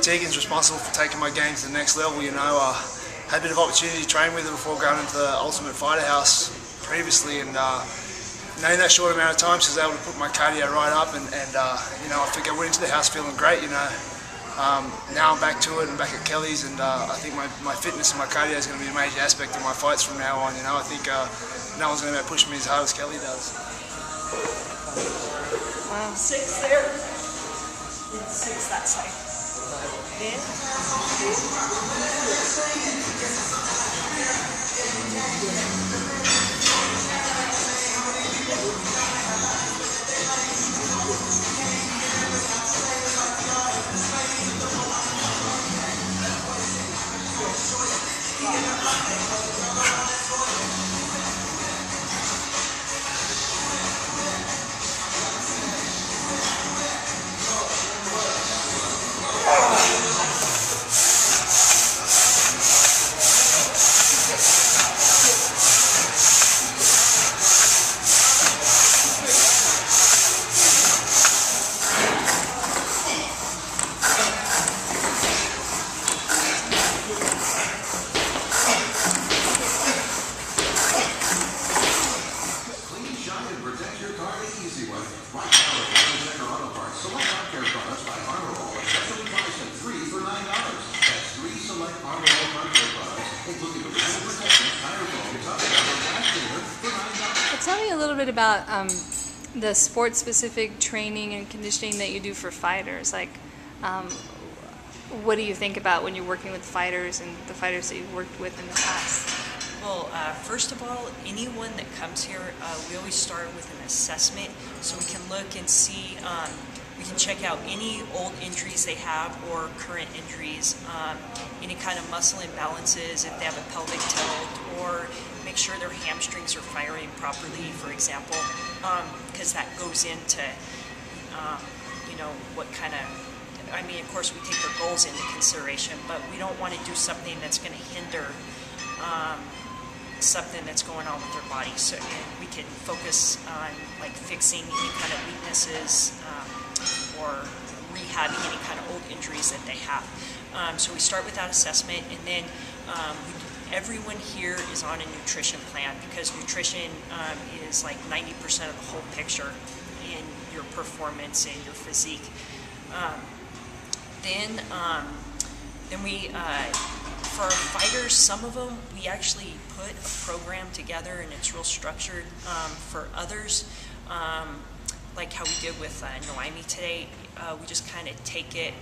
Tekin's responsible for taking my game to the next level. Had a bit of opportunity to train with her before going into the Ultimate Fighter House previously, and in that short amount of time, she was able to put my cardio right up, and I think I went into the house feeling great. Now I'm back to it and back at Kelly's, and I think my fitness and my cardio is going to be a major aspect of my fights from now on. I think no one's going to be able to push me as hard as Kelly does. Wow. 6 there, and 6 that side. Then, tell me a little bit about the sport-specific training and conditioning that you do for fighters. What do you think about when you're working with fighters and the fighters that you've worked with in the past? well, first of all, anyone that comes here, we always start with an assessment so we can look and see, we can check out any old injuries they have or current injuries, any kind of muscle imbalances, if they have a pelvic tilt, or make sure their hamstrings are firing properly, for example, because that goes into, what kind of, of course we take their goals into consideration, but we don't want to do something that's going to hinder something that's going on with their body. So we can focus on fixing any kind of weaknesses or rehabbing any kind of old injuries that they have. So we start with that assessment, and then everyone here is on a nutrition plan, because nutrition is 90% of the whole picture in your performance and your physique. Then we, for our fighters, some of them, we actually put a program together and it's real structured. For others, like how we did with Noemi today, we just kind of take it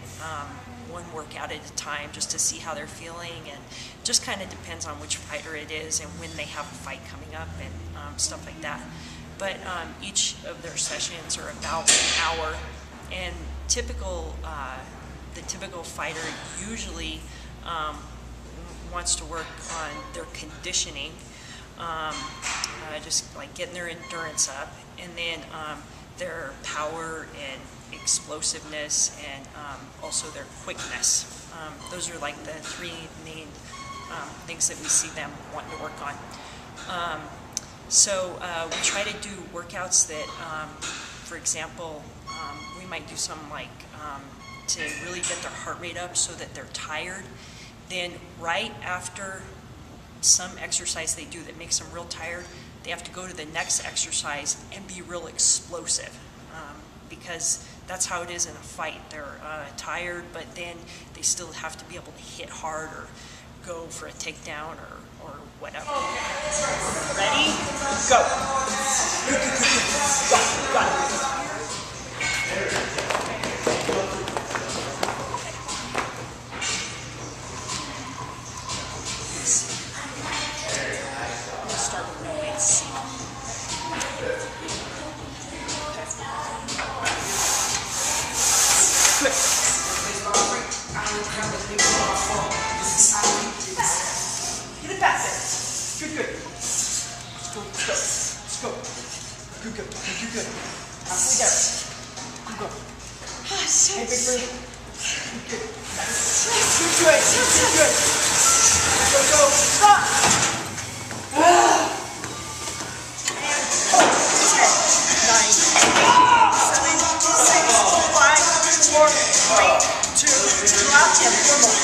one workout at a time just to see how they're feeling, and just kind of depends on which fighter it is and when they have a fight coming up and stuff like that. But each of their sessions are about an hour, and the typical fighter usually wants to work on their conditioning, just getting their endurance up, and then their power and explosiveness, and also their quickness. Those are the 3 main things that we see them wanting to work on. So we try to do workouts that, for example, we might do some to really get their heart rate up so that they're tired. Then right after some exercise they do that makes them real tired, they have to go to the next exercise and be real explosive, because that's how it is in a fight. They're tired, but then they still have to be able to hit hard or go for a takedown or whatever. Ready? Go. Go. Got it. Get it back there. Good. Let's go. Good. Halfway down. Go. Hey, big ring. Good. Good. Go. Stop. And 10, 9, 8, 7, 6, 5, 4, 3, 2, drop, and 4 more.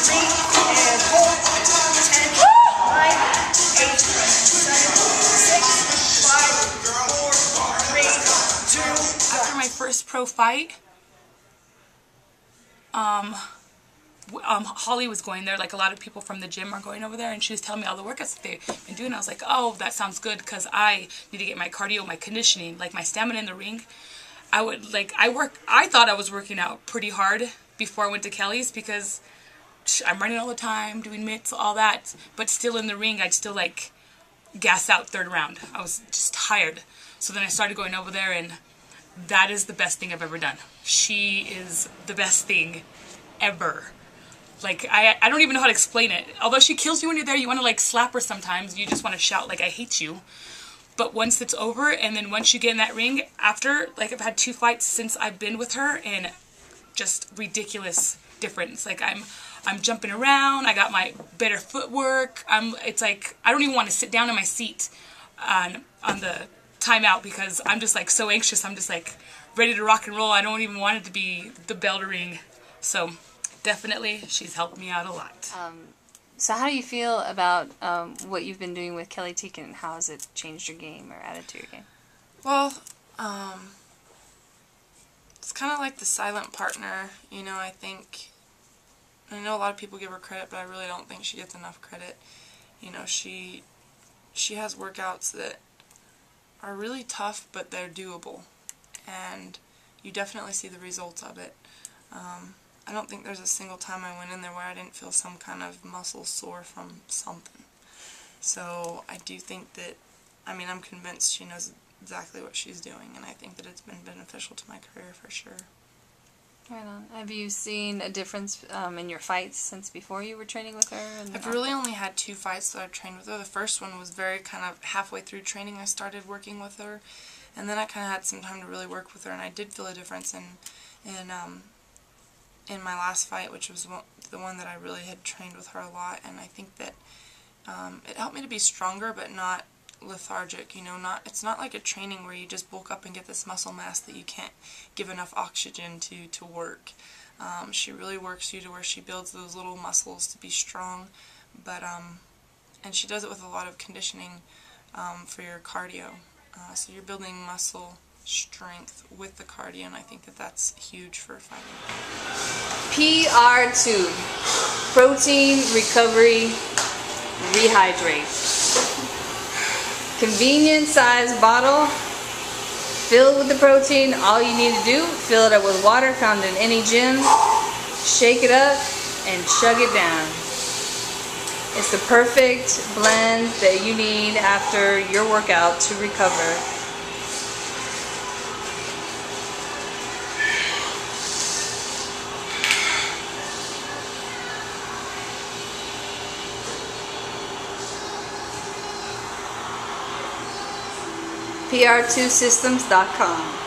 2, 3, and hold. 10, 9, 8, 7, 6, 5, 4, 3, 2. After my first pro fight, Holly was going there, like a lot of people from the gym are going over there, and she was telling me all the workouts that they've been doing. I was like, oh, that sounds good, because I need to get my cardio, my conditioning, like my stamina in the ring. I thought I was working out pretty hard before I went to Kelly's, because I'm running all the time, doing mitts, all that, but still in the ring, I'd still like gas out third round. I was just tired. So then I started going over there, and that is the best thing I've ever done. She is the best thing ever. Like, I don't even know how to explain it. Although she kills you when you're there, you want to like slap her sometimes. You just want to shout like, I hate you. But once it's over, and then once you get in that ring, after, like I've had 2 fights since I've been with her, and just ridiculous difference. Like I'm jumping around, I got my better footwork. It's like, I don't even want to sit down in my seat on the timeout, because I'm just like so anxious. I'm just like ready to rock and roll. I don't even want it to be the bell to ring. So definitely, she's helped me out a lot. So how do you feel about what you've been doing with Kelly Tekin? How has it changed your game or added to your game? Well, it's kind of like the silent partner. You know, I know a lot of people give her credit, but I really don't think she gets enough credit. You know, she has workouts that are really tough, but they're doable, and you definitely see the results of it. I don't think there's a single time I went in there where I didn't feel some kind of muscle sore from something. So I do think that, I'm convinced she knows exactly what she's doing, and I think that it's been beneficial to my career for sure. Right on. Have you seen a difference in your fights since before you were training with her? I've really only had 2 fights that I've trained with her. The first one was very kind of halfway through training I started working with her, and then I kind of had some time to really work with her, and I did feel a difference in my last fight, which was the one that I really had trained with her a lot, and I think that it helped me to be stronger, but not lethargic. You know, it's not like a training where you just bulk up and get this muscle mass that you can't give enough oxygen to work. She really works you to where she builds those little muscles to be strong, but and she does it with a lot of conditioning for your cardio. So you're building muscle strength with the cardio, and I think that that's huge for fighting. PR2, protein, recovery, rehydrate. Convenient size bottle, filled with the protein. All you need to do, fill it up with water found in any gym, shake it up, and chug it down. It's the perfect blend that you need after your workout to recover. PR2systems.com